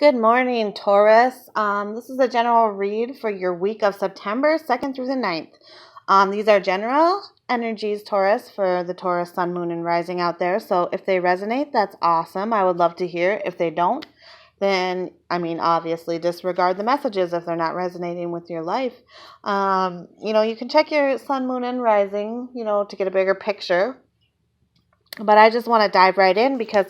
Good morning, Taurus. This is a general read for your week of September 2nd through the 9th. These are general energies, Taurus, for the Taurus sun, moon, and rising out there. So if they resonate, that's awesome. I would love to hear. If they don't, then, obviously disregard the messages if they're not resonating with your life. You can check your sun, moon, and rising, to get a bigger picture. But I just want to dive right in because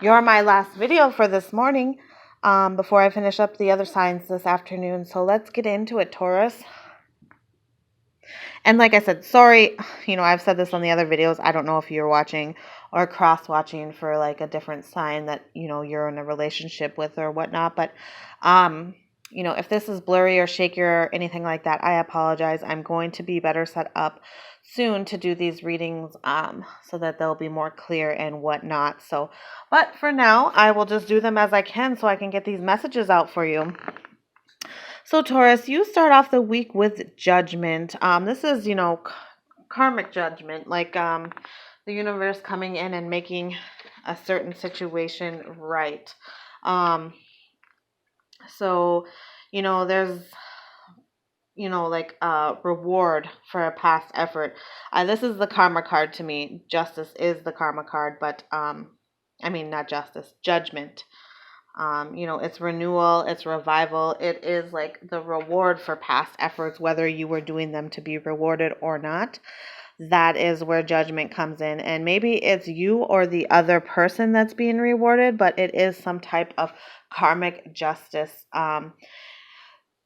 you're my last video for this morning. Before I finish up the other signs this afternoon. So let's get into it, Taurus. And like I said, sorry, I've said this on the other videos. I don't know if you're watching or cross-watching for like a different sign that, you're in a relationship with or whatnot. But, if this is blurry or shaky or anything like that, I apologize. I'm going to be better set up soon to do these readings so that they'll be more clear and whatnot. But for now, I will just do them as I can so I can get these messages out for you. So Taurus, you start off the week with judgment. This is, karmic judgment, like the universe coming in and making a certain situation right. So, there's like a reward for a past effort. This is the karma card to me. Justice is the karma card, but not justice, judgment. It's renewal, it's revival. It is like the reward for past efforts, whether you were doing them to be rewarded or not. That is where judgment comes in. And maybe it's you or the other person that's being rewarded, but it is some type of karmic justice.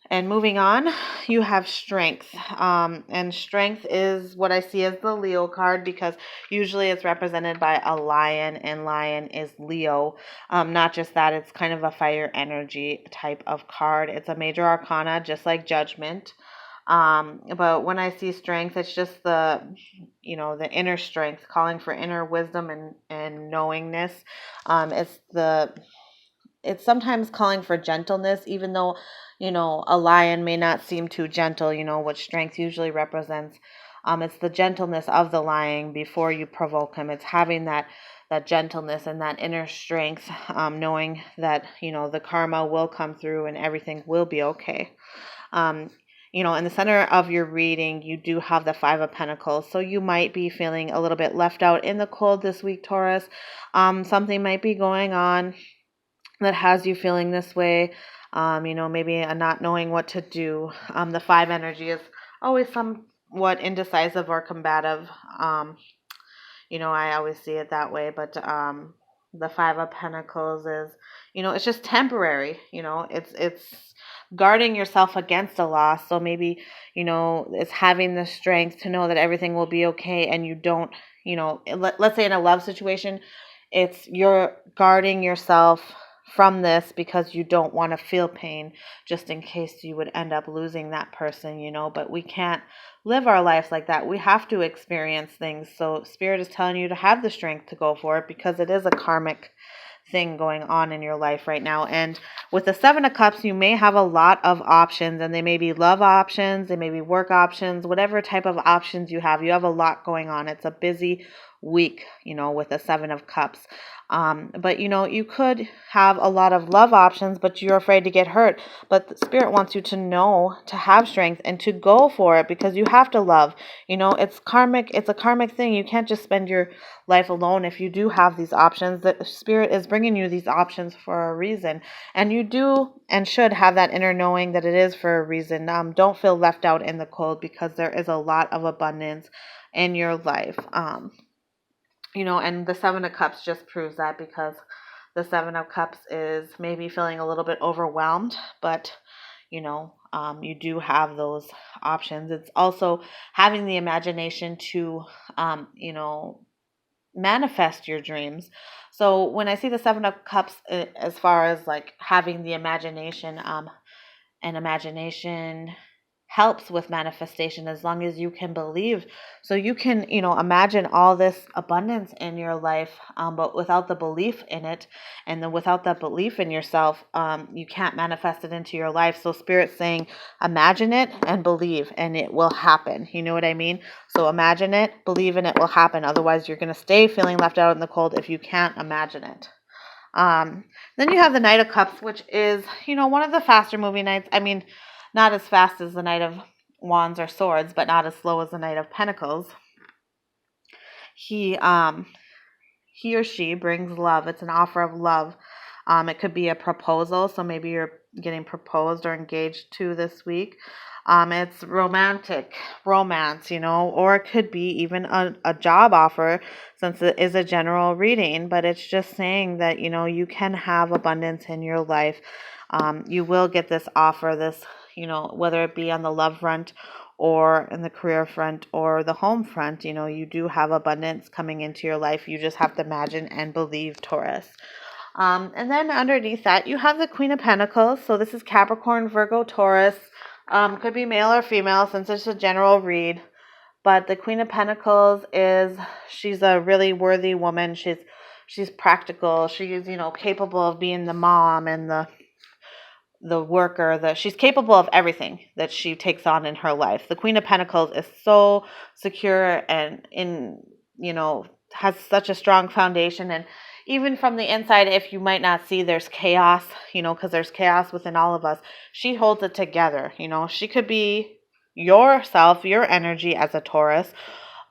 And moving on, you have strength. And strength is what I see as the Leo card because usually it's represented by a lion, and lion is Leo. Not just that, it's kind of a fire energy type of card. It's a major arcana, just like judgment. But when I see strength, it's just the inner strength, calling for inner wisdom and knowingness. It's sometimes calling for gentleness, even though, a lion may not seem too gentle, what strength usually represents. It's the gentleness of the lion before you provoke him. It's having that gentleness and that inner strength, knowing that, the karma will come through and everything will be okay. In the center of your reading, you do have the Five of Pentacles. So you might be feeling a little bit left out in the cold this week, Taurus. Something might be going on that has you feeling this way. Maybe not knowing what to do. The five energy is always somewhat indecisive or combative. I always see it that way. But the Five of Pentacles is, it's just temporary. It's guarding yourself against a loss. So maybe, it's having the strength to know that everything will be okay, and you don't, let's say in a love situation, it's you're guarding yourself from this because you don't want to feel pain just in case you would end up losing that person, but we can't live our lives like that. We have to experience things. So Spirit is telling you to have the strength to go for it because it is a karmic thing going on in your life right now. And with the Seven of Cups, you may have a lot of options, and they may be love options, they may be work options, whatever type of options you have a lot going on. It's a busy week, with the Seven of Cups. But you could have a lot of love options, but you're afraid to get hurt. But the Spirit wants you to know, to have strength and to go for it because you have to love. It's karmic. It's a karmic thing. You can't just spend your life alone. If you do have these options, the Spirit is bringing you these options for a reason. And you do and should have that inner knowing that it is for a reason. Don't feel left out in the cold because there is a lot of abundance in your life. And the Seven of Cups just proves that because the Seven of Cups is maybe feeling a little bit overwhelmed, but, you do have those options. It's also having the imagination to, manifest your dreams. So when I see the Seven of Cups, as far as like having the imagination, and imagination helps with manifestation as long as you can believe. So you can, imagine all this abundance in your life, but without the belief in it, and then without that belief in yourself, you can't manifest it into your life. So Spirit's saying, imagine it and believe, and it will happen. You know what I mean? So imagine it, believe, and it will happen. Otherwise, you're going to stay feeling left out in the cold if you can't imagine it. Then you have the Knight of Cups, which is, one of the faster moving knights. I mean, not as fast as the Knight of Wands or Swords, but not as slow as the Knight of Pentacles. He or she brings love. It's an offer of love. It could be a proposal, so maybe you're getting proposed or engaged to this week. It's romantic romance, or it could be even a job offer, since it is a general reading, but it's just saying that, you can have abundance in your life. You will get this offer, this, whether it be on the love front or in the career front or the home front, you do have abundance coming into your life. You just have to imagine and believe, Taurus. And then underneath that, you have the Queen of Pentacles. So this is Capricorn, Virgo, Taurus. Could be male or female, since it's a general read. But the Queen of Pentacles she's a really worthy woman. She's practical. She's, capable of being the mom and the worker. She's capable of everything that she takes on in her life. The Queen of Pentacles is so secure and has such a strong foundation. And even from the inside, if you might not see, there's chaos, because there's chaos within all of us. She holds it together. She could be yourself, your energy as a Taurus,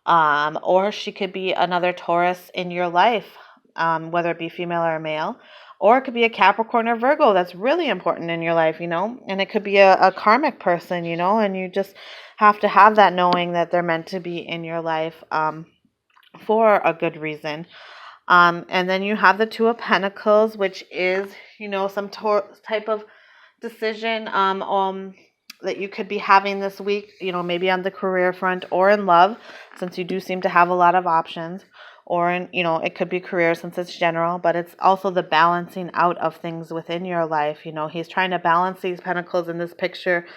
or she could be another Taurus in your life, whether it be female or male. Or it could be a Capricorn or Virgo that's really important in your life, and it could be a karmic person, and you just have to have that knowing that they're meant to be in your life for a good reason. And then you have the Two of Pentacles, which is, some type of decision that you could be having this week, maybe on the career front or in love, since you do seem to have a lot of options. Or in, it could be career, since it's general, but it's also the balancing out of things within your life. He's trying to balance these pentacles in this picture.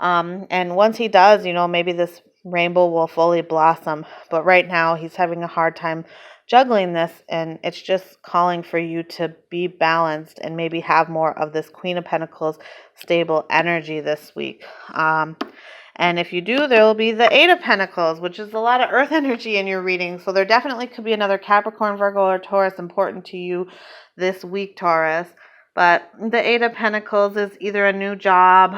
And once he does, maybe this rainbow will fully blossom. But right now he's having a hard time juggling this, and it's just calling for you to be balanced and maybe have more of this Queen of Pentacles stable energy this week. And if you do, there will be the Eight of Pentacles, which is a lot of earth energy in your reading. So there definitely could be another Capricorn, Virgo, or Taurus important to you this week, Taurus. But the Eight of Pentacles is either a new job,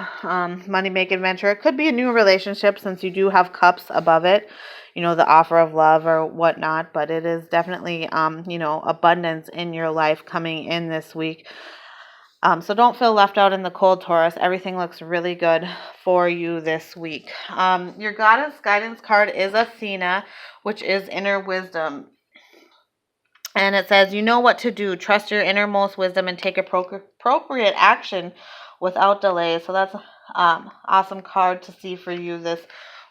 money-making venture. It could be a new relationship, since you do have cups above it, the offer of love or whatnot. But it is definitely, abundance in your life coming in this week. So don't feel left out in the cold, Taurus. Everything looks really good for you this week. Your goddess guidance card is Athena, which is inner wisdom. And it says, you know what to do. Trust your innermost wisdom and take appropriate action without delay. So that's awesome card to see for you this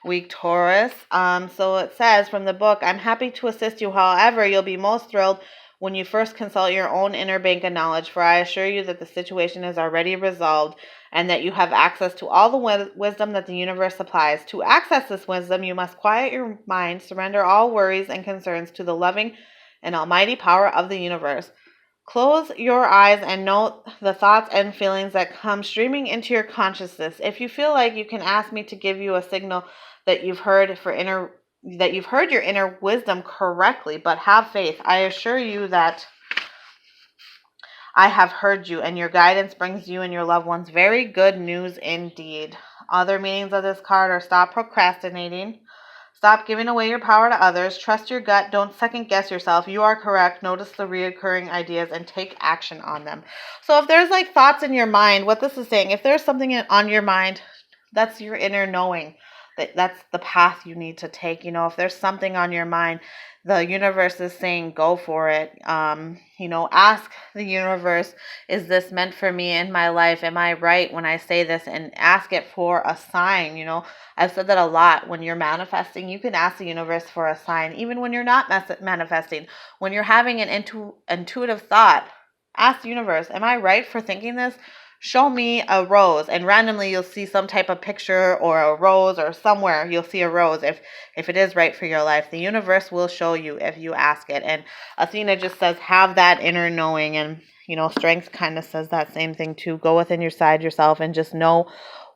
week, Taurus. So it says from the book, I'm happy to assist you. However, you'll be most thrilled when you first consult your own inner bank of knowledge, for I assure you that the situation is already resolved and that you have access to all the wisdom that the universe supplies. To access this wisdom, you must quiet your mind, surrender all worries and concerns to the loving and almighty power of the universe. Close your eyes and note the thoughts and feelings that come streaming into your consciousness. If you feel like you can ask me to give you a signal that you've heard your inner wisdom correctly, but have faith. I assure you that I have heard you, and your guidance brings you and your loved ones very good news indeed. Other meanings of this card are stop procrastinating, stop giving away your power to others, trust your gut, don't second guess yourself, you are correct, notice the reoccurring ideas and take action on them. So if there's thoughts in your mind, what this is saying, if there's something on your mind, that's your inner knowing. That's the path you need to take. If there's something on your mind, the universe is saying, go for it. Ask the universe, is this meant for me in my life? Am I right when I say this? And ask it for a sign. I've said that a lot. When you're manifesting, you can ask the universe for a sign. Even when you're not manifesting, when you're having an intuitive thought, ask the universe, am I right for thinking this? Show me a rose, and randomly you'll see some type of picture or a rose, or somewhere you'll see a rose. If it is right for your life, the universe will show you if you ask it. And Athena just says, have that inner knowing. And, strength kind of says that same thing too. Go within yourself and just know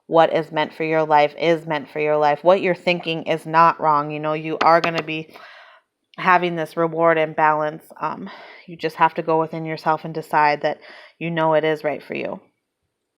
what is meant for your life is meant for your life. What you're thinking is not wrong. You are going to be having this reward and balance, you just have to go within yourself and decide that you know it is right for you.